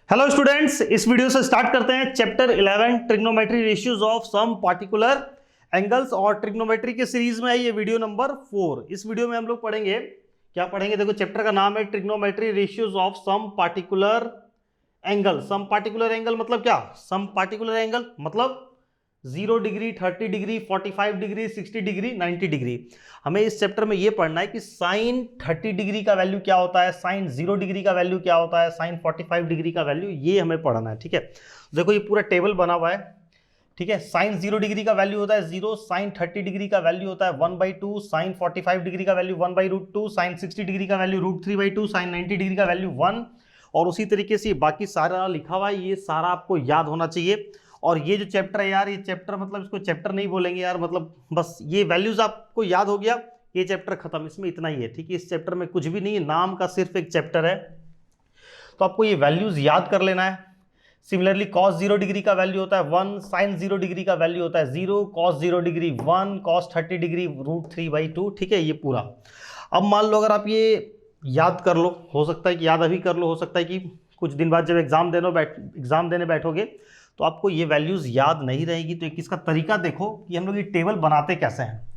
Hello students, इस video से start करते हैं chapter 11 trigonometry ratios of some particular angles. और ट्रिग्नोमेट्री के सीरीज में है ये वीडियो नंबर 4। इस वीडियो में हम लोग पढ़ेंगे, क्या पढ़ेंगे? देखो, चैप्टर का नाम है trigonometry ratios of some particular angle. Some particular angle मतलब क्या? सम पार्टिकुलर एंगल मतलब 0 degree, 30 degree, 45 degree, 60 degree, 90 degree. हमें इस चैप्टर में यह पढ़ना है कि साइन 30 डिग्री का वैल्यू क्या होता है, साइन 0 डिग्री का वैल्यू क्या होता है, साइन 45 डिग्री का वैल्यू, ये हमें पढ़ना है। ठीक है, देखो ये पूरा टेबल बना हुआ है। ठीक है, साइन 0 डिग्री का वैल्यू होता है 0, साइन 30 डिग्री का वैल्यू होता है 1/2, साइन 45 डिग्री का वैल्यू 1/√2, साइन 60 डिग्री का वैल्यू √3/2, साइन 90 डिग्री का वैल्यू 1। और उसी तरीके से बाकी सारा लिखा हुआ है, ये सारा आपको याद होना चाहिए। और ये जो चैप्टर है यार, ये चैप्टर मतलब इसको चैप्टर नहीं बोलेंगे यार, मतलब बस ये वैल्यूज आपको याद हो गया, ये चैप्टर खत्म, इसमें इतना ही है। ठीक है, इस चैप्टर में कुछ भी नहीं है, नाम का सिर्फ एक चैप्टर है, तो आपको ये वैल्यूज याद कर लेना है। सिमिलरली कॉस 0 डिग्री का वैल्यू होता है 1, साइन 0 डिग्री का वैल्यू होता है 0, कॉस 0 डिग्री 1, कॉस 30 डिग्री √3/2। ठीक है, ये पूरा। अब मान लो अगर आप ये याद कर लो, हो सकता है कि याद अभी कर लो, हो सकता है कि कुछ दिन बाद जब एग्जाम देने बैठोगे तो आपको ये वैल्यूज याद नहीं रहेगी। तो एक इसका तरीका देखो कि हम लोग ये टेबल बनाते कैसे हैं।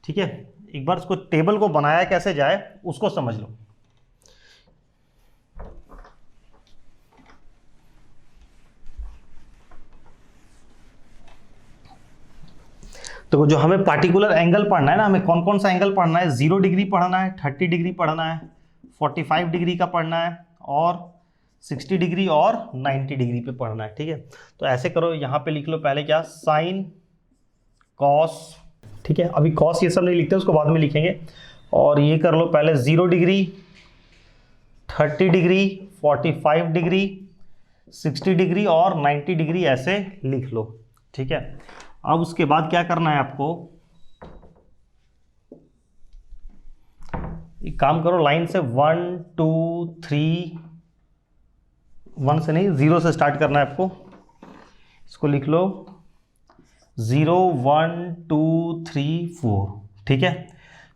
ठीक है, एक बार इसको टेबल को बनाया कैसे जाए उसको समझ लो। तो जो हमें पार्टिकुलर एंगल पढ़ना है ना, हमें कौन कौन सा एंगल पढ़ना है? 0 डिग्री पढ़ना है, 30 डिग्री पढ़ना है, 45 डिग्री का पढ़ना है, और 60 डिग्री और 90 डिग्री पे पढ़ना है। ठीक है, तो ऐसे करो, यहाँ पे लिख लो पहले क्या, साइन कॉस। ठीक है, अभी कॉस ये सब नहीं लिखते, उसको बाद में लिखेंगे। और ये कर लो पहले 0 डिग्री, 30 डिग्री, 45 डिग्री, 60 डिग्री और 90 डिग्री, ऐसे लिख लो। ठीक है, अब उसके बाद क्या करना है आपको, एक काम करो, लाइन से 1 2 3, 1 से नहीं 0 से स्टार्ट करना है आपको। इसको लिख लो 0 1 2 3 4। ठीक है,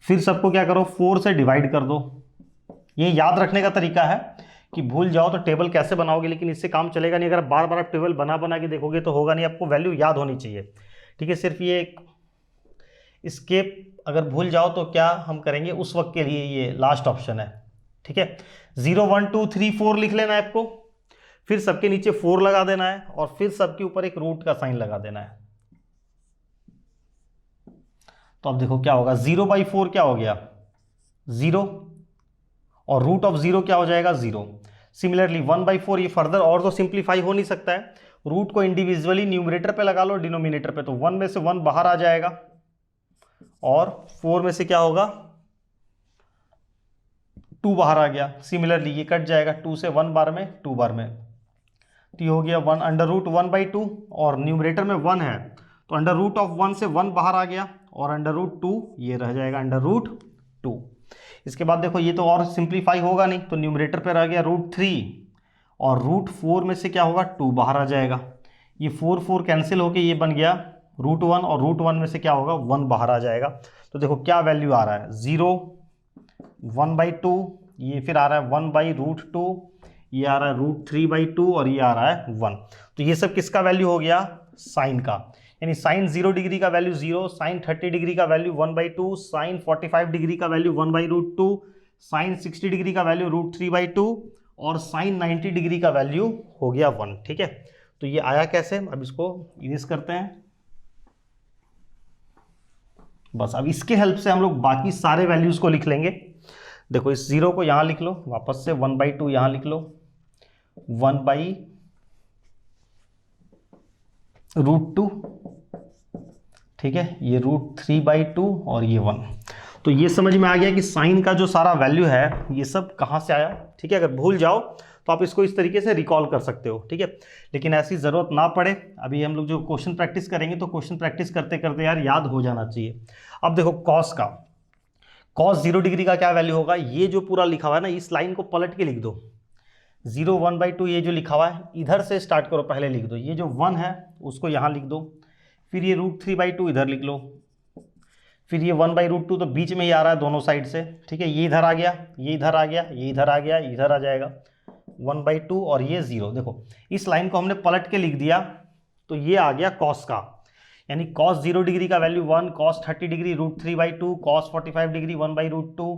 फिर सबको क्या करो, 4 से डिवाइड कर दो। ये याद रखने का तरीका है कि भूल जाओ तो टेबल कैसे बनाओगे, लेकिन इससे काम चलेगा नहीं। अगर बार बार आप टेबल बना बना के देखोगे तो होगा नहीं, आपको वैल्यू याद होनी चाहिए। ठीक है, सिर्फ ये स्केप अगर भूल जाओ तो क्या हम करेंगे उस वक्त के लिए, ये लास्ट ऑप्शन है। ठीक है, 0 1 2 3 4 लिख लेना है आपको, फिर सबके नीचे 4 लगा देना है, और फिर सबके ऊपर एक रूट का साइन लगा देना है। तो अब देखो क्या होगा, 0/4 क्या हो गया 0, और रूट ऑफ 0 क्या हो जाएगा 0। सिमिलरली 1/4, ये फर्दर और तो सिंप्लीफाई हो नहीं सकता है, रूट को इंडिविजुअली न्यूमरेटर पे लगा लो, डिनोमिनेटर पे, तो 1 में से 1 बाहर आ जाएगा, और 4 में से क्या होगा 2 बाहर आ गया। सिमिलरली ये कट जाएगा, 2 से 1 बार में, 2 बार में, तो ये हो गया 1 √1/2, और न्यूमरेटर में 1 है तो अंडर रूट ऑफ 1 से 1 बाहर आ गया, और √2 ये रह जाएगा √2। इसके बाद देखो ये तो और सिंप्लीफाई होगा नहीं, तो न्यूमरेटर पे रह गया √3, और √4 में से क्या होगा 2 बाहर आ जाएगा, ये 4 कैंसिल होके ये बन गया √1, और √1 में से क्या होगा 1 बाहर आ जाएगा। तो देखो क्या वैल्यू आ रहा है 0, 1/2, ये फिर आ रहा है 1/√2, ये आ रहा है √3/2, और ये आ रहा है 1। तो ये सब किसका वैल्यू हो गया, साइन का। यानी साइन 0 डिग्री का वैल्यू 0, साइन 30 डिग्री का वैल्यू 1/2, साइन 45 डिग्री का वैल्यू 1/√2, साइन 60 डिग्री का वैल्यू √3/2, और साइन 90 डिग्री का वैल्यू हो गया 1। ठीक है, तो ये आया कैसे, अब इसको इरेज करते हैं। बस अब इसके हेल्प से हम लोग बाकी सारे वैल्यूज को लिख लेंगे। देखो इस 0 को यहां लिख लो, वापस से 1/2 यहां लिख लो, 1/√2। ठीक है, ये √3/2, और ये 1। तो ये समझ में आ गया कि साइन का जो सारा वैल्यू है ये सब कहां से आया। ठीक है, अगर भूल जाओ तो आप इसको इस तरीके से रिकॉल कर सकते हो। ठीक है, लेकिन ऐसी ज़रूरत ना पड़े, अभी हम लोग जो क्वेश्चन प्रैक्टिस करेंगे तो क्वेश्चन प्रैक्टिस करते करते यार याद हो जाना चाहिए। अब देखो कॉस का, कॉस 0 डिग्री का क्या वैल्यू होगा, ये जो पूरा लिखा हुआ है ना, इस लाइन को पलट के लिख दो। 0 1/2 ये जो लिखा हुआ है इधर से स्टार्ट करो, पहले लिख दो, ये जो 1 है उसको यहाँ लिख दो, फिर ये √3/2 इधर लिख लो, फिर ये 1/√2 तो बीच में ही आ रहा है दोनों साइड से। ठीक है, ये इधर आ गया, ये इधर आ गया, ये इधर आ गया, इधर आ जाएगा, 1/2 और ये 0। देखो इस लाइन को हमने पलट के लिख दिया तो ये आ गया कॉस का, यानी कॉस 0 डिग्री का value 1, cos 30 degree √3/2, cos 45 degree 1/√2,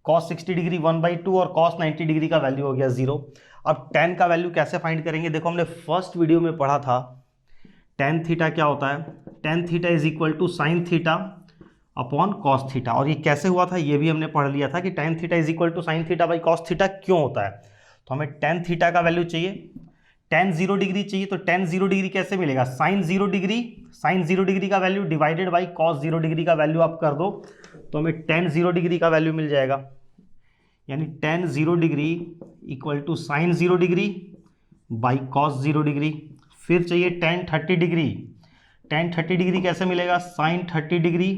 cos 60 degree 1/2 और कॉस 90 डिग्री का वैल्यू हो गया 0। अब tan का वैल्यू कैसे फाइंड करेंगे? देखो हमने फर्स्ट वीडियो में पढ़ा था tan थीटा क्या होता है, tan theta is equal to sine theta upon cos theta. और ये कैसे हुआ था ये भी हमने पढ़ लिया था कि tan theta is equal to sine theta by cos theta क्यों होता है। तो हमें tan थीटा का वैल्यू चाहिए, tan 0 डिग्री चाहिए, तो tan 0 डिग्री कैसे मिलेगा? साइन 0 डिग्री का value divided by cos 0 degree का वैल्यू आप कर दो तो हमें tan 0 डिग्री का वैल्यू मिल जाएगा, यानी tan 0 degree equal to sine 0 degree by cos 0 degree. फिर चाहिए tan 30 डिग्री, tan 30 डिग्री कैसे मिलेगा? Sine 30 degree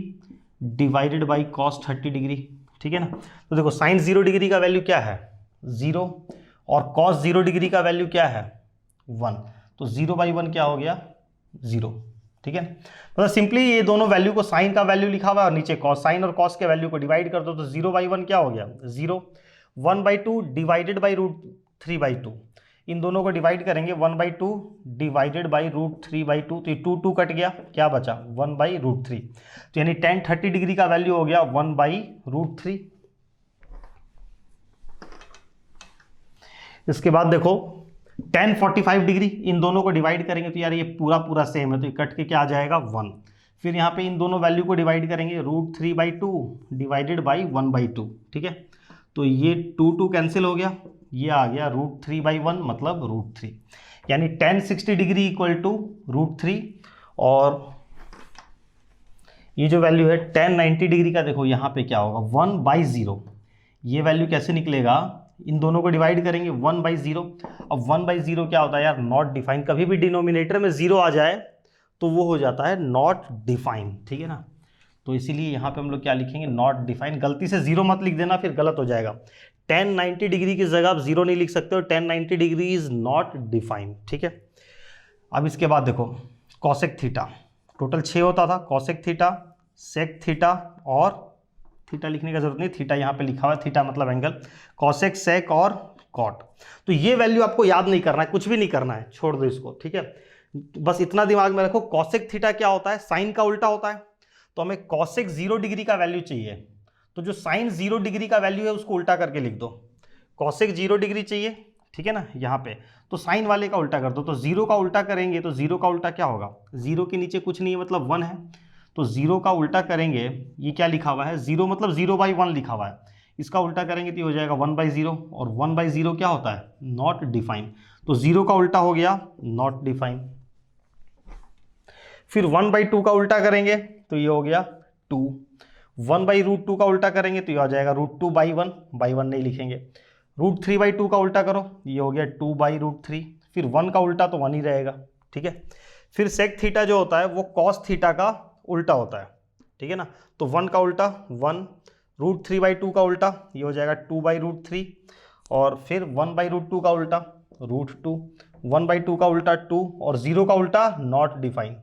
divided by cos 30 degree, ठीक है ना। तो देखो साइन 0 डिग्री का वैल्यू क्या है? 0 और कॉस 0 डिग्री का वैल्यू क्या है? 1। तो 0/1 क्या हो गया? 0, ठीक है। मतलब सिंपली ये दोनों वैल्यू को, साइन का वैल्यू लिखा हुआ है और नीचे कॉस, साइन और कॉस के वैल्यू को डिवाइड कर दो तो 0/1 क्या हो गया? 0। 1/2 डिवाइडेड बाई √3/2, इन दोनों को डिवाइड करेंगे 1/2 डिवाइडेड बाई √3/2, तो ये 2 कट गया, क्या बचा? 1/√3। तो यानी tan 30 डिग्री का वैल्यू हो गया 1/√3। इसके बाद देखो tan 45 डिग्री, इन दोनों को डिवाइड करेंगे तो यार ये पूरा सेम है तो ये कट के क्या आ जाएगा? 1। फिर यहाँ पे इन दोनों वैल्यू को डिवाइड करेंगे √3/2 डिवाइडेड बाई 1/2, ठीक है। तो ये 2 कैंसिल हो गया, ये आ गया √3/1 मतलब √3, यानी tan 60 डिग्री इक्वल टू √3। और ये जो वैल्यू है tan 90 डिग्री का, देखो यहाँ पे क्या होगा? 1/0। ये वैल्यू कैसे निकलेगा? इन दोनों को डिवाइड करेंगे 1/0। अब 1/0 क्या होता है यार? Not define. कभी भी डिनोमिनेटर में 0 आ जाए तो वो हो जाता है नॉट डिफाइन, ठीक है ना। तो इसीलिए यहाँ पे हम लोग क्या लिखेंगे? Not define. गलती से 0 मत लिख देना, फिर गलत हो जाएगा। tan 90 डिग्री की जगह आप 0 नहीं लिख सकते हो, tan 90 degree is not define, ठीक है। अब इसके बाद देखो कॉसेक थीटा, टोटल 6 होता था, कॉसेक थीटा, सेक थीटा और थीटा लिखने का जरूरत नहीं, थीटा यहाँ पे लिखा हुआ है, थीटा मतलब एंगल, कॉसेक, सेक और कॉट। तो ये वैल्यू आपको याद नहीं करना है, कुछ भी नहीं करना है, छोड़ दो इसको, ठीक है। बस इतना दिमाग में रखो, कॉसेक थीटा क्या होता है? साइन का उल्टा होता है। तो हमें कॉसेक 0 डिग्री का वैल्यू चाहिए, तो जो साइन 0 डिग्री का वैल्यू है उसको उल्टा करके लिख दो। कॉसेक 0 डिग्री चाहिए, ठीक है ना, यहाँ पे तो साइन वाले का उल्टा कर दो। तो 0 का उल्टा करेंगे तो 0 का उल्टा क्या होगा? 0 के नीचे कुछ नहीं है मतलब 1 है, तो 0 का उल्टा करेंगे, ये क्या लिखा हुआ है? 0 मतलब 0/1 लिखा हुआ है, इसका उल्टा करेंगे तो ये हो जाएगा 1/0, और 1/0 क्या होता है? Not define. तो 0 का उल्टा हो गया नॉट डिफाइन। फिर 1/2 का उल्टा करेंगे तो ये हो गया 2। 1/√2 का उल्टा करेंगे तो ये आ जाएगा √2/1, /1 नहीं लिखेंगे। √3/2 का उल्टा करो, ये हो गया 2/√3। फिर 1 का उल्टा तो 1 ही रहेगा, ठीक है। फिर सेक थीटा जो होता है वो कॉस थीटा का उल्टा होता है, ठीक है ना। तो 1 का उल्टा 1, √3/2 का उल्टा ये हो जाएगा 2/√3, और फिर 1/√2 का उल्टा √2, 1/2 का उल्टा 2, और 0 का उल्टा नॉट डिफाइन।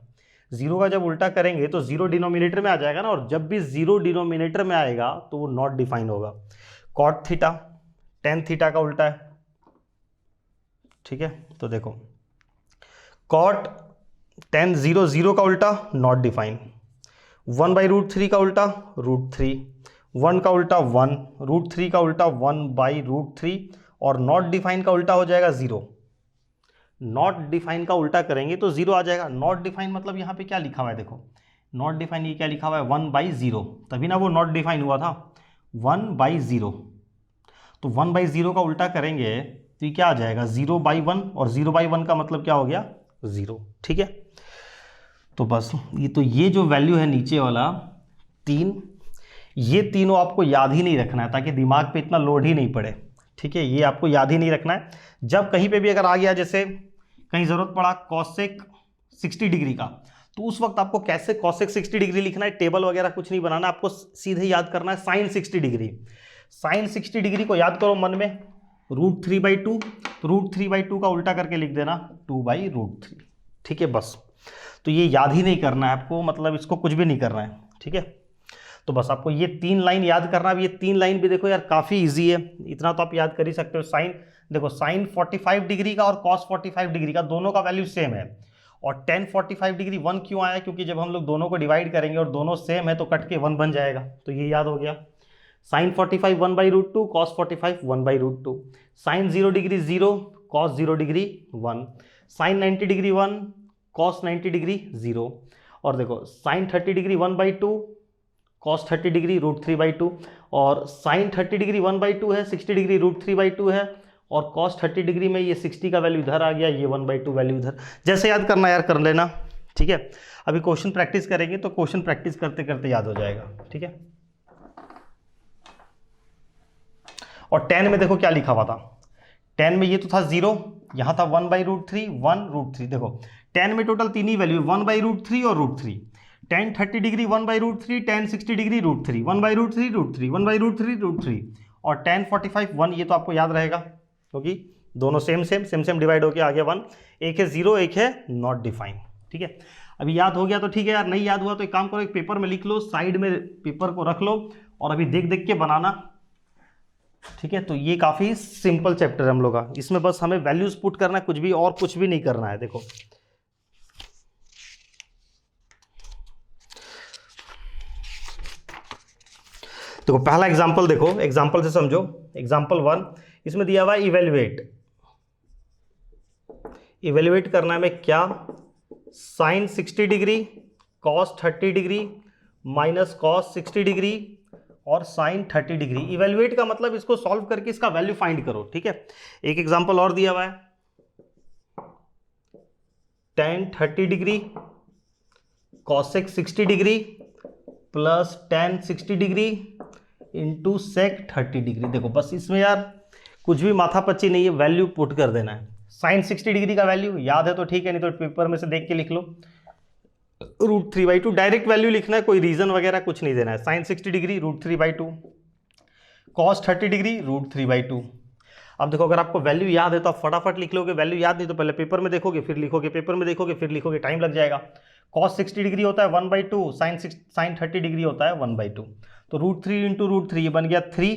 0 का जब उल्टा करेंगे तो 0 डिनोमिनेटर में आ जाएगा ना, और जब भी 0 डिनोमिनेटर में आएगा तो वो नॉट डिफाइन होगा। कॉट थीटा tan थीटा का उल्टा है, ठीक है। तो देखो कॉट tan 0 का उल्टा नॉट डिफाइन, 1/√3 का उल्टा √3, 1 का उल्टा 1, √3 का उल्टा 1/√3, और नॉट डिफाइन का उल्टा हो जाएगा 0। नॉट डिफाइन का उल्टा करेंगे तो 0 आ जाएगा। नॉट डिफाइन मतलब यहाँ पे क्या लिखा हुआ है? देखो नॉट डिफाइन ये क्या लिखा हुआ है? 1/0, तभी ना वो नॉट डिफाइन हुआ था, 1/0। तो 1/0 का उल्टा करेंगे तो ये क्या आ जाएगा? 0/1, और 0/1 का मतलब क्या हो गया? 0, ठीक है। तो बस ये जो वैल्यू है नीचे वाला 3, ये तीनों आपको याद ही नहीं रखना है ताकि दिमाग पे इतना लोड ही नहीं पड़े, ठीक है। ये आपको याद ही नहीं रखना है। जब कहीं पे भी अगर आ गया, जैसे कहीं ज़रूरत पड़ा कॉसेक 60 डिग्री का, तो उस वक्त आपको कैसे कॉसेक 60 डिग्री लिखना है, टेबल वगैरह कुछ नहीं बनाना, आपको सीधे याद करना है साइन 60 डिग्री। साइन 60 डिग्री को याद करो मन में, √3/2, तो √3/2 का उल्टा करके लिख देना 2/√3, ठीक है। बस तो ये याद ही नहीं करना है आपको, मतलब इसको कुछ भी नहीं करना है, ठीक है। तो बस आपको ये 3 लाइन याद करना है। अब ये 3 लाइन भी देखो यार काफ़ी इजी है, इतना तो आप याद कर ही सकते हो। साइन देखो साइन 45 डिग्री का और कॉस 45 डिग्री का दोनों का वैल्यू सेम है, और tan 45 डिग्री 1 क्यों आया, क्योंकि जब हम लोग दोनों को डिवाइड करेंगे और दोनों सेम है तो कट के 1 बन जाएगा, तो ये याद हो गया। Sine 45 1/√2, cos 45 1/√2, sine 0 degree 0, cos 0 degree 1, sine 90 degree 1, cos 90 degree 0, और देखो साइन 30 डिग्री 1/2, कॉस 30 डिग्री √3/2, और साइन 30 डिग्री 1/2 है, 60 डिग्री √3/2 है, और कॉस 30 डिग्री में ये 60 का वैल्यू इधर आ गया, ये 1/2 वैल्यू इधर। जैसे याद करना यार कर लेना, ठीक है। अभी क्वेश्चन प्रैक्टिस करेंगे तो क्वेश्चन प्रैक्टिस करते करते याद हो जाएगा, ठीक है। और 10 में देखो क्या लिखा हुआ था, 10 में ये तो था 0, यहाँ था 1/√3 1√3। देखो 10 में टोटल तीन ही वैल्यू 1/√3 और √3। tan 30 डिग्री 1/√3, tan 60 डिग्री √3, 1/√3 √3, 1/√3 √3, और tan 45 1, ये तो आपको याद रहेगा क्योंकि दोनों सेम डिवाइड होके आ गया 1। एक है 0, एक है नॉट डिफाइन, ठीक है। अभी याद हो गया तो ठीक है यार, नहीं याद हुआ तो एक काम करो, एक पेपर में लिख लो, साइड में पेपर को रख लो और अभी देख देख के बनाना, ठीक है। तो ये काफ़ी सिंपल चैप्टर है हम लोग का, इसमें बस हमें वैल्यूज पुट करना है, कुछ भी और कुछ भी नहीं करना है। देखो देखो पहला एग्जांपल देखो, एग्जांपल से समझो। एग्जांपल 1, इसमें दिया हुआ है इवेल्युएट करना है में क्या, sine 60 degree, cos 30 degree, minus cos 60 degree और साइन 30 डिग्री। इवेल्युएट का मतलब इसको सॉल्व करके इसका वैल्यू फाइंड करो, ठीक है। एक एग्जांपल और दिया हुआ है, tan 30 degree cosec 60 degree plus tan 60 degree into sec 30 degree. देखो बस इसमें यार कुछ भी माथापच्ची नहीं है, वैल्यू पुट कर देना है। साइन 60 डिग्री का वैल्यू याद है तो ठीक है, नहीं तो पेपर में से देख के लिख लो, √3/2 डायरेक्ट वैल्यू लिखना है, कोई रीजन वगैरह कुछ नहीं देना है। Sine 60 degree √3/2, cos 30 degree √3/2। अब देखो अगर आपको वैल्यू याद है तो आप फटाफट लिख लोगे, वैल्यू याद नहीं तो पहले पेपर में देखोगे फिर लिखोगे, पेपर में देखोगे फिर लिखोगे, टाइम लग जाएगा। कॉस 60 डिग्री होता है 1/2, साइन 30 डिग्री होता है 1/2, तो √3 इंटू √3 ये बन गया 3,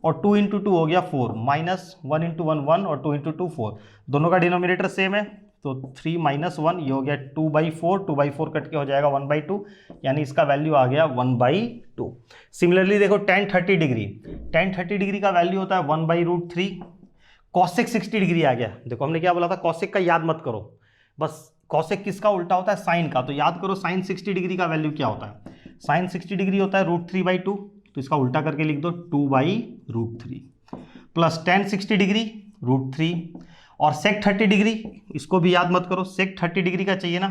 और 2 इंटू 2 हो गया 4, माइनस 1 इंटू 1 1 और 2 इंटू 2 4, दोनों का डिनोमिनेटर सेम है तो 3 - 1 ये हो गया 2/4, 2/4 कट के हो जाएगा 1/2, यानी इसका वैल्यू आ गया 1/2। सिमिलरली देखो tan 30 डिग्री का वैल्यू होता है 1/√3, कॉसेक 60 डिग्री आ गया। देखो हमने क्या बोला था, कॉसेक का याद मत करो, बस कॉसेक किसका उल्टा होता है, साइन का, तो याद करो साइन 60 डिग्री का वैल्यू क्या होता है। साइन 60 डिग्री होता है √3/2, तो इसका उल्टा करके लिख दो 2/√3, प्लस tan 60 डिग्री √3, और सेक 30 डिग्री इसको भी याद मत करो, सेक 30 डिग्री का चाहिए ना,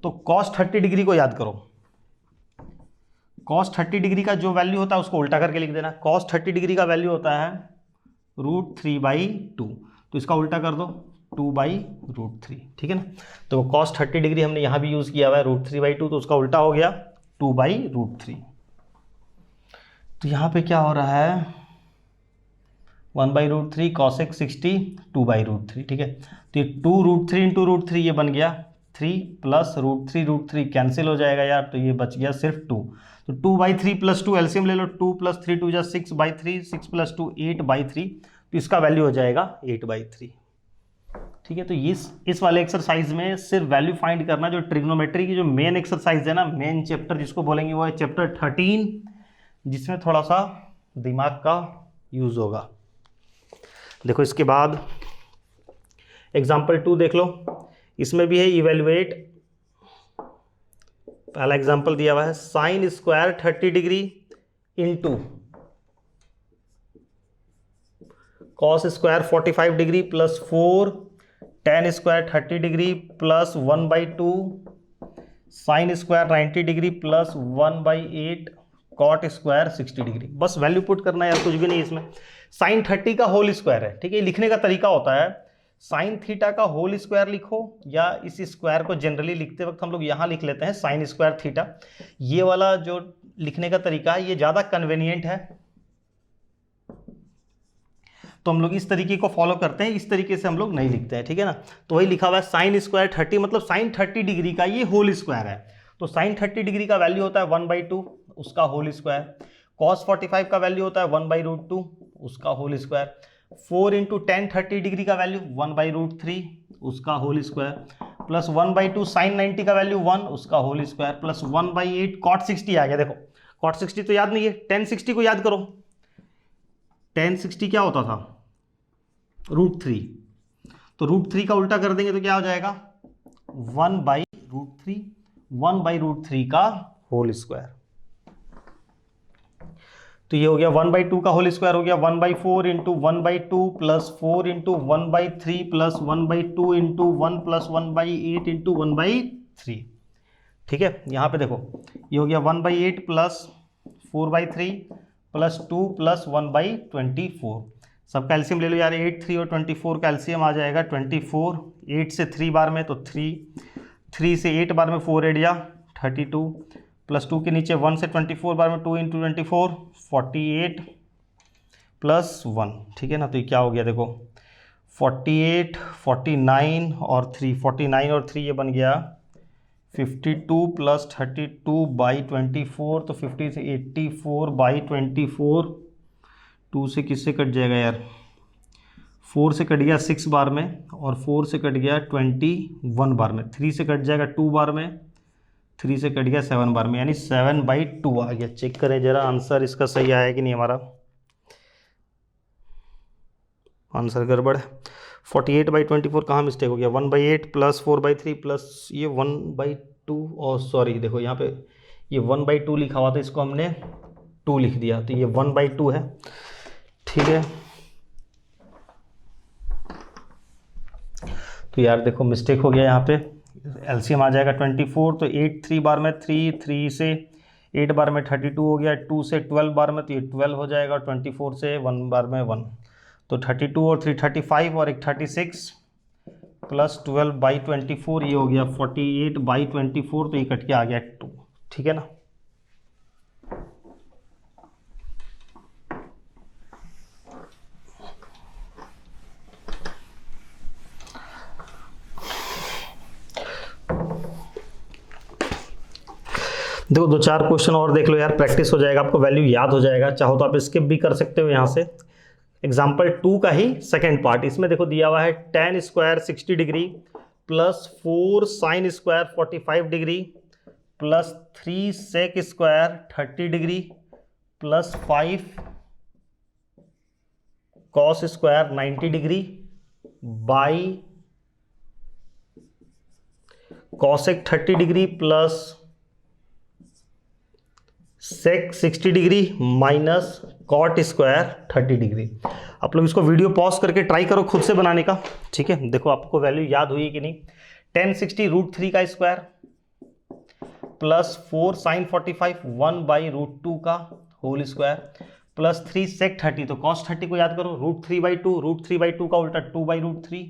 तो कॉस 30 डिग्री को याद करो। कॉस 30 डिग्री का जो वैल्यू होता है उसको उल्टा करके लिख देना। कॉस 30 डिग्री का वैल्यू होता है √3/2, तो इसका उल्टा कर दो 2/√3, ठीक है ना। तो कॉस 30 डिग्री हमने यहाँ भी यूज़ किया हुआ है √3/2, तो उसका उल्टा हो गया 2/√3। तो यहाँ पे क्या हो रहा है 1/√3, कॉसेक 60 2/√3, ठीक है। तो ये 2√3 इंटू √3 ये बन गया 3, प्लस √3 कैंसिल हो जाएगा यार, तो ये बच गया सिर्फ 2, तो 2/3 + 2 एलसीएम ले लो, 2 + 3 2 = 6/3, 6 + 2 8/3, तो इसका वैल्यू हो जाएगा 8/3, ठीक है। तो इस वाले एक्सरसाइज में सिर्फ वैल्यू फाइंड करना, जो ट्रिग्नोमेट्री की जो मेन एक्सरसाइज है ना, मेन चैप्टर जिसको बोलेंगे वो है चैप्टर 13, जिसमें थोड़ा सा दिमाग का यूज होगा। देखो इसके बाद एग्जाम्पल 2 देख लो, इसमें भी है इवेल्युएट। पहला एग्जाम्पल दिया हुआ है sine square 30 degree into cos square 45 degree plus 4 tan square 30 degree plus 1/2 sine square 90 degree plus 1/8 cot square 60 degree. बस वैल्यू पुट करना है यार, कुछ भी नहीं इसमें। साइन 30 का होल स्क्वायर है, ठीक है। लिखने का तरीका होता है साइन थीटा का होल स्क्वायर लिखो, या इस स्क्वायर को जनरली लिखते वक्त हम लोग यहाँ लिख लेते हैं साइन स्क्वायर थीटा। ये वाला जो लिखने का तरीका है ये ज़्यादा कन्वीनियंट है, तो हम लोग इस तरीके को फॉलो करते हैं, इस तरीके से हम लोग नहीं लिखते हैं, ठीक है ना। तो वही लिखा हुआ है साइन स्क्वायर 30, मतलब साइन 30 डिग्री का ये होल स्क्वायर है, तो साइन 30 डिग्री का वैल्यू होता है 1/2 उसका होल स्क्वायर। cos 45 का वैल्यू होता है 1/√2 उसका whole square, 4 into tan 30 degree का वैल्यू 1/√3 उसका होल स्क्वायर, प्लस 1/2 sin 90 का वैल्यू 1 उसका होल स्क्वायर, प्लस 1/8 cot 60 आ गया। देखो cot 60 तो याद नहीं है, tan 60 को याद करो, tan 60 क्या होता था √3, तो √3 का उल्टा कर देंगे तो क्या हो जाएगा 1/√3, 1/√3 का होल स्क्वायर। तो ये हो गया 1/2 का होल स्क्वायर हो गया 1/4 into 1/2 plus 4 into 1/3 plus 1/2 into 1 plus 1/8 into 1/3। ठीक है, यहाँ पे देखो ये हो गया 1/8 प्लस 4/3 प्लस 2 प्लस 1/24। सबका एलसीएम ले लो यार, 8, 3 और 24 का एलसीएम आ जाएगा 24। 8 से 3 बार में तो 3 से 8 बार में 4 8 या 32 प्लस 2 के नीचे 1 से 24 बार में 2 इंटू 24 48 प्लस 1। ठीक है ना, तो ये क्या हो गया देखो 48 49 और 3, 49 और 3 ये बन गया 52 प्लस 32/24, तो 50 से 84/24। 2 से किससे कट जाएगा यार, 4 से कट गया 6 बार में और 4 से कट गया 21 बार में, 3 से कट जाएगा 2 बार में, 3 से कट गया 7 बार में, यानी 7/2 आ गया। चेक करें जरा आंसर इसका सही आया कि नहीं, हमारा आंसर गड़बड़ है। 48/24 कहाँ मिस्टेक हो गया, 1/8 प्लस 4/3 प्लस ये 1/2 और सॉरी देखो यहाँ पे ये 1/2 लिखा हुआ था, इसको हमने 2 लिख दिया, तो ये 1/2 है। ठीक है, तो यार देखो मिस्टेक हो गया यहाँ पे, एलसीएम आ जाएगा 24, तो 8 3 बार में 3 से 8 बार में 32 हो गया, 2 से 12 बार में तो ये 12 हो जाएगा, 24 से 1 बार में 1, तो 32 और 3 35 और एक 36 प्लस 12/24 ये हो गया 48/24, तो ये कट के आ गया 2। ठीक है ना, देखो 2-4 क्वेश्चन और देख लो यार, प्रैक्टिस हो जाएगा, आपको वैल्यू याद हो जाएगा। चाहो तो आप स्किप भी कर सकते हो यहाँ से। एग्जाम्पल 2 का ही सेकेंड पार्ट, इसमें देखो दिया हुआ है tan square 60 degree plus 4 sin square 45 degree plus 3 sec square 30 degree plus 5 cos square 90 degree by cosec 30 degree plus sec 60 degree minus cot square 30 degree. आप लोग इसको वीडियो पॉज करके ट्राई करो खुद से बनाने का। ठीक है, देखो आपको वैल्यू याद हुई कि नहीं। tan 60 √3 का स्क्वायर प्लस 4 sin 45 1/√2 का होल स्क्वायर प्लस 3 sec 30, तो cos 30 को याद करो √3/2, √3/2 का उल्टा 2/√3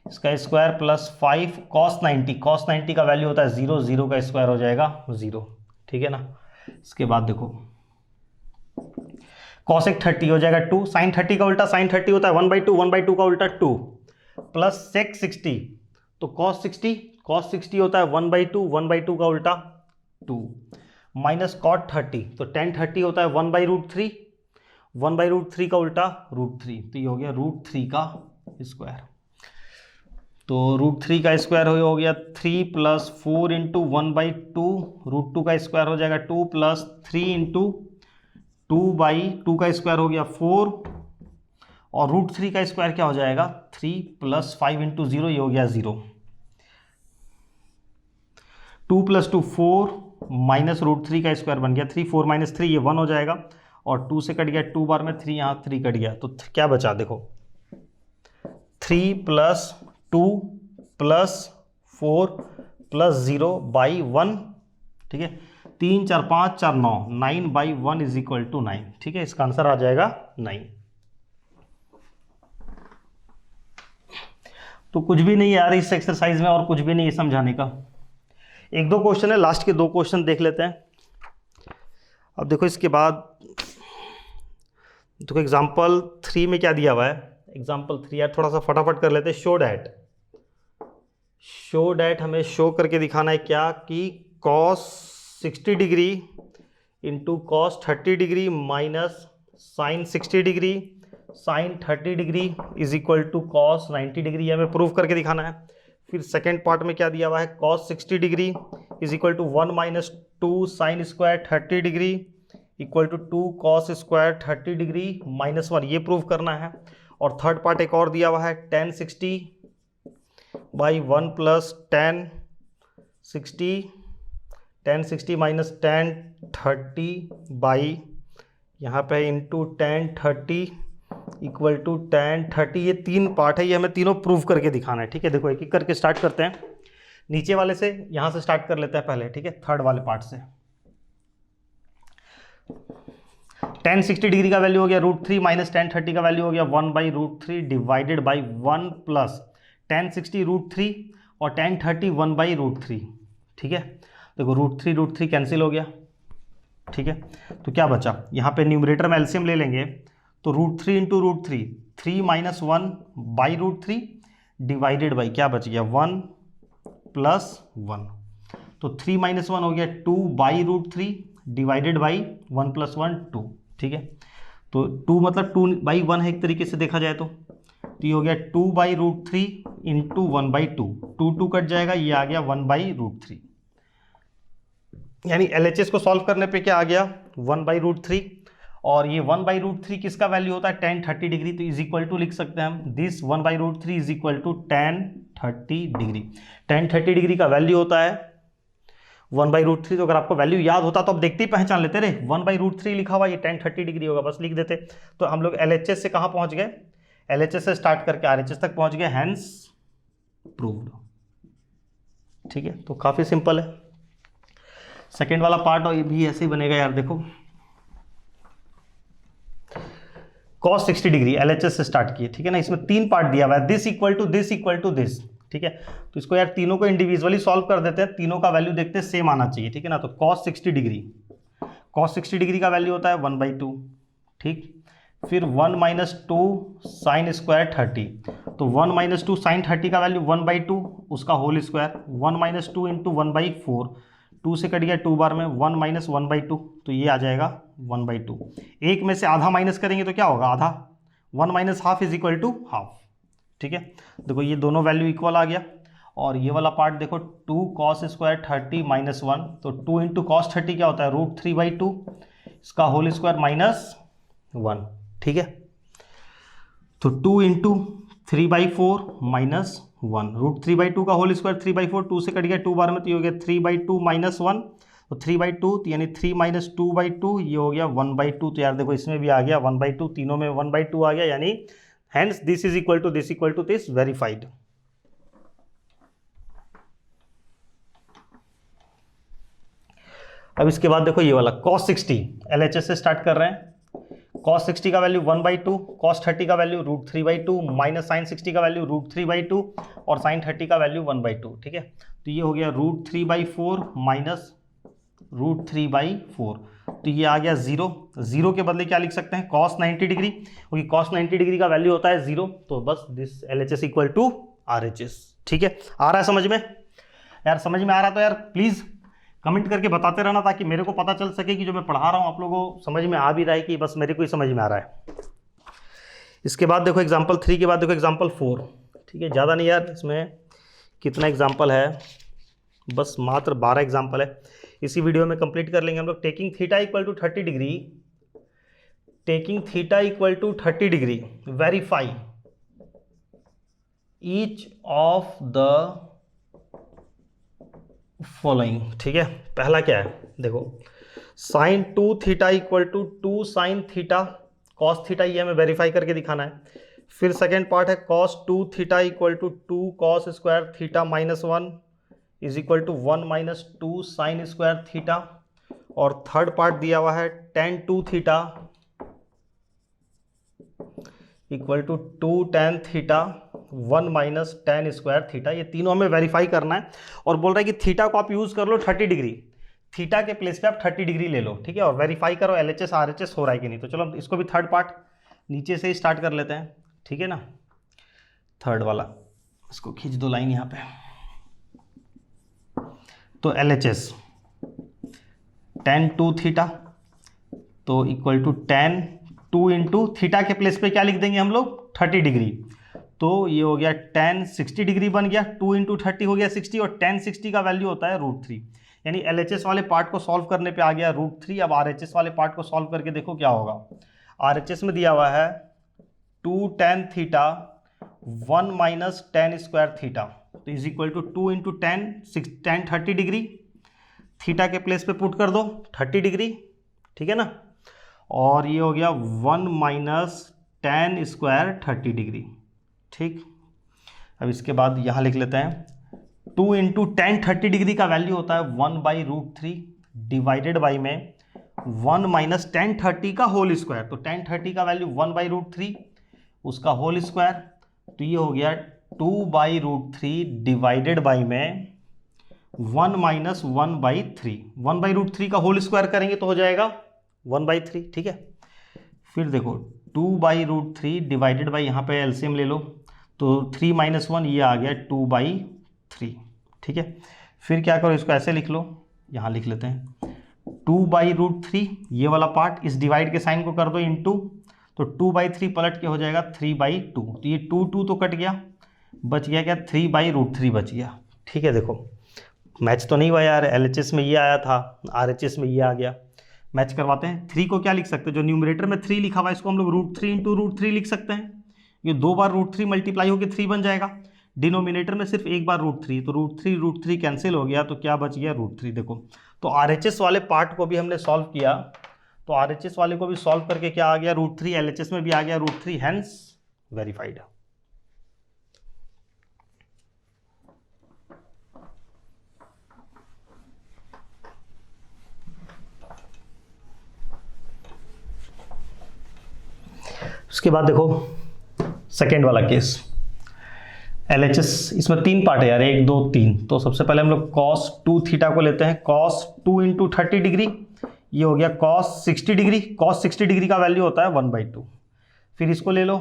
इसका स्क्वायर प्लस 5 cos 90, cos 90 का वैल्यू होता है 0, 0 का स्क्वायर हो जाएगा 0। ठीक है ना, इसके बाद देखो cosec 30 हो जाएगा 2, sin 30 का उल्टा sin 30 होता है 1/2, 1/2 का उल्टा 2 प्लस sec 60, तो cos 60 होता है 1/2, 1/2 का उल्टा 2 माइनस cot 30, तो tan 30 होता है 1/√3, 1/√3 का उल्टा √3, तो ये हो गया √3 का स्क्वायर। तो √3 का स्क्वायर हो गया 3 प्लस 4 इंटू 1/2, √2 का स्क्वायर हो जाएगा 2 प्लस 3 इंटू 2/2 का स्क्वायर हो गया 4 और √3 का स्क्वायर क्या हो जाएगा 3 प्लस 5 इंटू 0, ये हो गया 0। 2 प्लस 2 4 माइनस √3 का स्क्वायर बन गया 3, 4 माइनस 3 ये 1 हो जाएगा और 2 से कट गया 2 बार में 3, यहाँ 3 कट गया, तो क्या बचा देखो 3 प्लस 2 प्लस 4 प्लस 0/1। ठीक है, 3 4 5 4 9, 9/1 इज इक्वल टू 9। ठीक है, इसका आंसर आ जाएगा 9। तो कुछ भी नहीं यार इस एक्सरसाइज में, और कुछ भी नहीं है समझाने का। 1-2 क्वेश्चन है, लास्ट के 2 क्वेश्चन देख लेते हैं। अब देखो इसके बाद देखो एग्जाम्पल 3 में क्या दिया हुआ है। एग्जाम्पल 3 यार थोड़ा सा फटाफट कर लेते हैं। शो डैट हमें शो करके दिखाना है क्या कि cos 60 degree into cos 30 degree minus sine 60 degree sine 30 degree is equal to cos 90 degree, ये हमें प्रूव करके दिखाना है। फिर सेकेंड पार्ट में क्या दिया हुआ है, cos 60 degree is equal to 1 minus 2 sine square 30 degree equal to 2 cos square 30 degree minus 1, ये प्रूव करना है। और थर्ड पार्ट एक और दिया हुआ है, tan 60 by 1 plus tan 60 minus tan 30 by यहाँ पे into tan 30 equal to tan 30, ये तीन पार्ट है, ये हमें तीनों प्रूव करके दिखाना है। ठीक है, देखो एक एक करके स्टार्ट करते हैं। नीचे वाले से यहाँ से स्टार्ट कर लेते हैं पहले। ठीक है, थर्ड वाले पार्ट से। tan 60 डिग्री का वैल्यू हो गया √3 माइनस tan 30 का वैल्यू हो गया 1/√3 डिवाइडेड बाई 1 प्लस tan 60 √3 और tan 30 1/√3। ठीक है, देखो √3 कैंसिल हो गया। ठीक है, तो क्या बचा, यहाँ पे न्यूमरेटर में एलसीएम ले लेंगे तो √3 इंटू √3 3 माइनस 1/√3 डिवाइडेड बाई क्या बच गया 1 प्लस 1, तो 3 माइनस 1 हो गया 2/√3 डिवाइडेड बाई 1 प्लस 1 2। ठीक है, तो 2 मतलब 2/1 है एक तरीके से देखा जाए तो ये हो गया 2/√3 इंटू 1/2, 2 कट जाएगा, ये आ गया 1/√3। यानी LHS को सॉल्व करने पे क्या आ गया 1/√3, और ये 1/√3 किसका वैल्यू होता है tan 30 डिग्री, तो इज इक्वल टू लिख सकते हैं हम this 1/√3 is equal to tan 30 degree. tan 30 degree का वैल्यू होता है 1/√3, तो अगर आपको वैल्यू याद होता तो आप देखते ही पहचान लेते रे 1/√3 लिखा हुआ ये tan 30 डिग्री होगा, बस लिख देते। तो हम लोग LHS से कहाँ पहुंच गए, LHS से स्टार्ट करके RHS तक पहुंच गए, हैंस प्रूव्ड। ठीक है, तो काफ़ी सिंपल है। सेकेंड वाला पार्ट और ये भी ऐसे ही बनेगा यार, देखो cos 60 डिग्री LHS से स्टार्ट किए। ठीक है ना, इसमें तीन पार्ट दिया हुआ है, this equal to this equal to this. ठीक है, तो इसको यार तीनों को इंडिविजुअली सॉल्व कर देते हैं, तीनों का वैल्यू देखते हैं सेम आना चाहिए। ठीक है ना, तो cos 60 डिग्री का वैल्यू होता है 1/2। ठीक, फिर 1 माइनस 2 साइन स्क्वायर 30, तो 1 माइनस 2 साइन 30 का वैल्यू 1/2 उसका होल स्क्वायर, 1 माइनस 2 इंटू 1/4, 2 से कट गया 2 बार में 1 माइनस 1/2, तो ये आ जाएगा 1/2। एक में से आधा माइनस करेंगे तो क्या होगा, आधा, 1 minus half is equal to half. ठीक है, देखो ये दोनों वैल्यू इक्वल आ गया। और ये वाला पार्ट देखो 2 कॉस स्क्वायर 30 माइनस 1, तो 2 इंटू कॉस 30 क्या होता है √3/2, इसका होल स्क्वायर माइनस 1। ठीक है, तो 2 इंटू 3/4 माइनस 1, √3/2 का होल स्क्वायर 3/4, 2 से कट गया 2 बार में, तो ये हो गया 3/2 माइनस 1, तो 3/2 तो यानी 3 माइनस 2/2, ये हो गया 1/2। तो यार देखो इसमें भी आ गया 1/2, तीनों में 1/2 आ गया, यानी hence this is equal to this verified. अब इसके बाद देखो ये वाला cos 60 LHS से स्टार्ट कर रहे हैं। cos 60 का वैल्यू 1/2, cos 30 का वैल्यू √3/2 माइनस साइन 60 का वैल्यू √3/2 और साइन 30 का वैल्यू 1/2। ठीक है, तो ये हो गया √3/4 माइनस √3/4, तो ये आ गया 0 के बदले क्या लिख सकते हैं cos 90 डिग्री, क्योंकि cos 90 डिग्री का वैल्यू होता है 0, तो बस this LHS equal to RHS। ठीक है, आ रहा है समझ में यार, समझ में आ रहा तो यार प्लीज़ कमेंट करके बताते रहना, ताकि मेरे को पता चल सके कि जो मैं पढ़ा रहा हूँ आप लोगों को समझ में आ भी रहा है कि बस मेरे को ही समझ में आ रहा है। इसके बाद देखो एग्जाम्पल 3 के बाद देखो एग्जाम्पल 4। ठीक है, ज़्यादा नहीं यार, इसमें कितना एग्जाम्पल है, बस मात्र 12 एग्जाम्पल है, इसी वीडियो में कंप्लीट कर लेंगे हम लोग। Taking theta equal to 30 degree verify each of the following. ठीक है, पहला क्या है देखो, sine 2 theta equal to 2 sine theta cos theta, ये हमें वेरीफाई करके दिखाना है। फिर सेकेंड पार्ट है cos 2 theta equal to 2 cos square theta minus 1 is equal to 1 minus 2 sine square theta. और थर्ड पार्ट दिया हुआ है tan 2 theta equal to 2 tan theta 1 minus tan square theta, ये तीनों हमें वेरीफाई करना है। और बोल रहा है कि थीटा को आप यूज़ कर लो 30 डिग्री, थीटा के प्लेस पे आप 30 डिग्री ले लो। ठीक है, और वेरीफाई करो LHS RHS हो रहा है कि नहीं। तो चलो इसको भी थर्ड पार्ट नीचे से ही स्टार्ट कर लेते हैं। ठीक है ना, थर्ड वाला इसको खींच दो लाइन यहाँ पे। तो LHS tan 2 थीटा तो equal to tan 2 into theta के प्लेस पे क्या लिख देंगे हम लोग 30 डिग्री, तो ये हो गया टेन 60 डिग्री बन गया, 2 इंटू 30 हो गया 60, और टेन 60 का वैल्यू होता है √3। यानी LHS वाले पार्ट को सॉल्व करने पे आ गया √3। अब RHS वाले पार्ट को सॉल्व करके देखो क्या होगा। RHS में दिया हुआ है 2 tan theta 1 minus tan square theta, तो is equal to 2 into tan 30 degree, theta के प्लेस पे पुट कर दो 30 डिग्री, ठीक है ना, और ये हो गया 1 माइनस टेन स्क्वायर 30 डिग्री, ठीक। अब इसके बाद यहाँ लिख लेते हैं 2 इंटू टेन 30 डिग्री का वैल्यू होता है 1/√3 डिवाइडेड बाई में 1 माइनस टेन 30 का होल स्क्वायर, तो टेन 30 का वैल्यू 1/√3 उसका होल स्क्वायर, तो ये हो गया 2/√3 डिवाइडेड बाई में 1 माइनस 1/3, 1/√3 का होल स्क्वायर करेंगे तो हो जाएगा 1/3, ठीक है। फिर देखो 2/√3 डिवाइडेड बाई, यहाँ पे एलसीएम ले लो, तो 3 माइनस 1 ये आ गया 2/3, ठीक है। फिर क्या करो, इसको ऐसे लिख लो, यहाँ लिख लेते हैं 2/√3 ये वाला पार्ट, इस डिवाइड के साइन को कर दो इनटू, तो 2/3 पलट के हो जाएगा 3/2, तो ये 2 तो कट गया, बच गया क्या 3/√3 बच गया, ठीक है। देखो मैच तो नहीं हुआ यार, LHS में ये आया था, RHS में ये आ गया, मैच करवाते हैं। 3 को क्या लिख सकते हैं, जो न्यूमरेटर में 3 लिखा हुआ है इसको हम लोग √3 इंटू √3 लिख सकते हैं, ये 2 बार √3 मल्टीप्लाई होकर 3 बन जाएगा, डिनोमिनेटर में सिर्फ एक बार √3, तो √3 कैंसिल हो गया, तो क्या बच गया √3। देखो तो RHS वाले पार्ट को भी हमने सॉल्व किया, तो RHS वाले को भी सॉल्व करके क्या आ गया √3, LHS में भी आ गया √3, हैंस वेरीफाइड। उसके बाद देखो सेकेंड वाला केस LHS, इसमें 3 पार्ट है यार, 1 2 3। तो सबसे पहले हम लोग cos 2 थीटा को लेते हैं, cos 2 इंटू 30 डिग्री, ये हो गया cos 60 डिग्री, cos 60 डिग्री का वैल्यू होता है 1/2। फिर इसको ले लो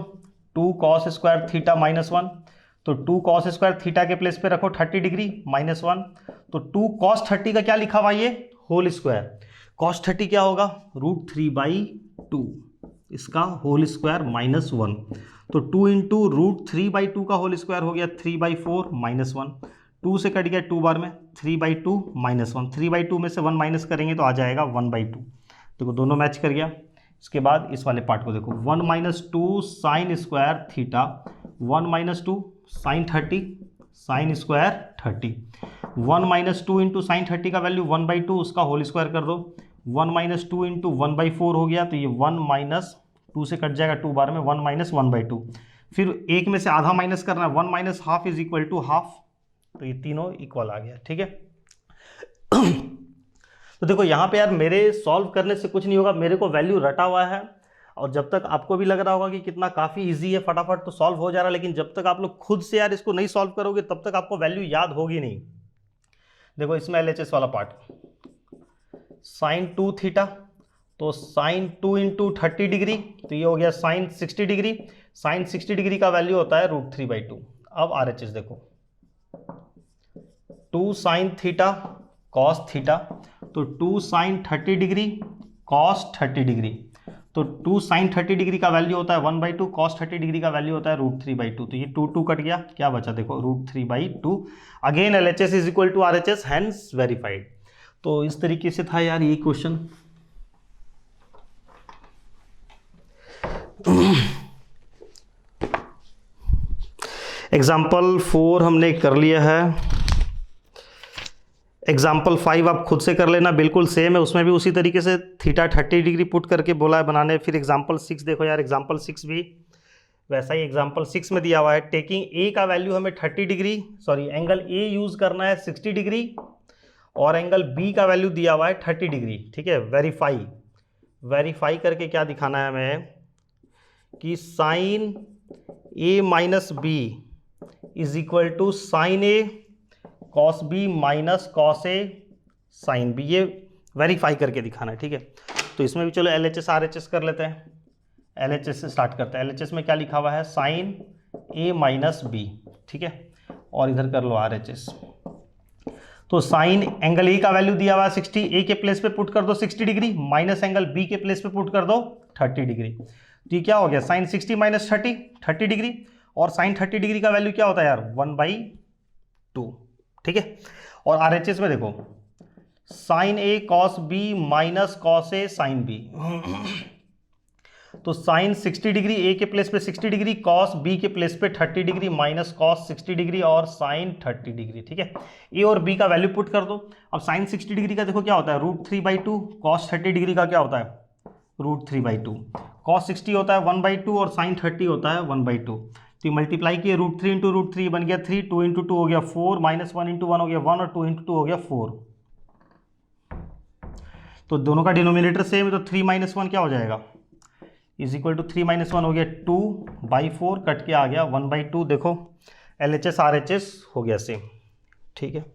2 cos स्क्वायर थीटा -1, तो 2 cos स्क्वायर थीटा के प्लेस पे रखो 30 डिग्री -1, तो 2 cos 30 का क्या लिखा हुआ ये होल स्क्वायर, cos 30 क्या होगा √3/2, इसका होल स्क्वायर -1, तो 2 इंटू √3/2 का होल स्क्वायर हो गया 3/4 -1, 2 से कट गया 2 बार में 3/2 -1, 3/2 में से 1 माइनस करेंगे तो आ जाएगा 1/2। देखो दोनों मैच कर गया। इसके बाद इस वाले पार्ट को देखो 1 minus 2 sine square theta, 1 minus 2 sine 30, sine square 30, 1 minus 2 into sine 30 का वैल्यू 1/2, उसका होल स्क्वायर कर दो, 1 माइनस 2 इंटू 1/4 हो गया, तो ये 1 माइनस 2 से कट जाएगा 2 बार में 1 माइनस 1/2। फिर एक में से आधा माइनस करना है, 1 minus half is equal to half, तो ये तीनों इक्वल आ गया, ठीक है। तो देखो यहाँ पे यार मेरे सॉल्व करने से कुछ नहीं होगा, मेरे को वैल्यू रटा हुआ है, और जब तक आपको भी लग रहा होगा कि कितना काफ़ी इजी है, फटाफट तो सॉल्व हो जा रहा है, लेकिन जब तक आप लोग खुद से यार इसको नहीं सॉल्व करोगे तब तक आपको वैल्यू याद होगी नहीं। देखो इसमें LHS वाला पार्ट साइन 2 थीटा, तो साइन 2 इंटू 30 डिग्री, तो ये हो गया साइन 60 डिग्री, साइन 60 डिग्री का वैल्यू होता है √3/2। अब RHS देखो 2 साइन थीटा कॉस थीटा, तो 2 साइन 30 डिग्री कॉस 30 डिग्री, तो 2 साइन 30 डिग्री का वैल्यू होता है 1/2, कॉस 30 डिग्री का वैल्यू होता है √3/2, तो ये 2 कट गया, क्या बचा देखो √3/2। Again LHS is equal to RHS, hence verified. तो इस तरीके से था यार ये क्वेश्चन। एग्जाम्पल 4 हमने कर लिया है, एग्जाम्पल 5 आप खुद से कर लेना, बिल्कुल सेम है, उसमें भी उसी तरीके से थीटा 30 डिग्री पुट करके बोला है बनाने। फिर एग्जाम्पल 6 देखो यार, एग्जाम्पल 6 भी वैसा ही, एग्जाम्पल 6 में दिया हुआ है टेकिंग ए का वैल्यू हमें 30 degree, sorry angle A use करना है 60 डिग्री, और एंगल बी का वैल्यू दिया हुआ है 30 डिग्री, ठीक है। वेरीफाई करके क्या दिखाना है हमें कि sine A minus B is equal to sine A cos B minus cos A sine B, ये वेरीफाई करके दिखाना है, ठीक है। तो इसमें भी चलो LHS RHS कर लेते हैं। LHS से स्टार्ट करते हैं। LHS में क्या लिखा हुआ है साइन ए माइनस बी, ठीक है, और इधर कर लो RHS। तो साइन एंगल ए का वैल्यू दिया हुआ है 60, ए के प्लेस पे पुट कर दो 60 डिग्री, माइनस एंगल बी के प्लेस पे पुट कर दो 30 डिग्री। तो ये क्या हो गया, साइन 60 माइनस 30 डिग्री, और साइन 30 डिग्री का वैल्यू क्या होता है यार 1/2, ठीक है। और आरएचएस में देखो sign A cos B minus cos A sine B, तो साइन 60 डिग्री ए के प्लेस पे 60 डिग्री, कॉस बी के प्लेस पे 30 डिग्री, माइनस कॉस 60 डिग्री और साइन 30 डिग्री, ठीक है। ए और बी का वैल्यू पुट कर दो। अब साइन 60 डिग्री का देखो क्या होता है √3/2, कॉस 30 डिग्री का क्या होता है √3/2, कॉस 60 होता है 1/2 और साइन 30 होता है 1/2। तो मल्टीप्लाई किए √3 × √3 बन गया 3, 2 × 2 हो गया 4, -1 × 1 हो गया 1 और 2 × 2 हो गया 4। तो दोनों का डिनोमिनेटर सेम है, तो 3 - 1 क्या हो जाएगा = 3 - 1 हो गया 2/4, कट के आ गया 1/2। देखो LHS RHS हो गया सेम, ठीक है।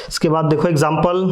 इसके बाद देखो एग्जांपल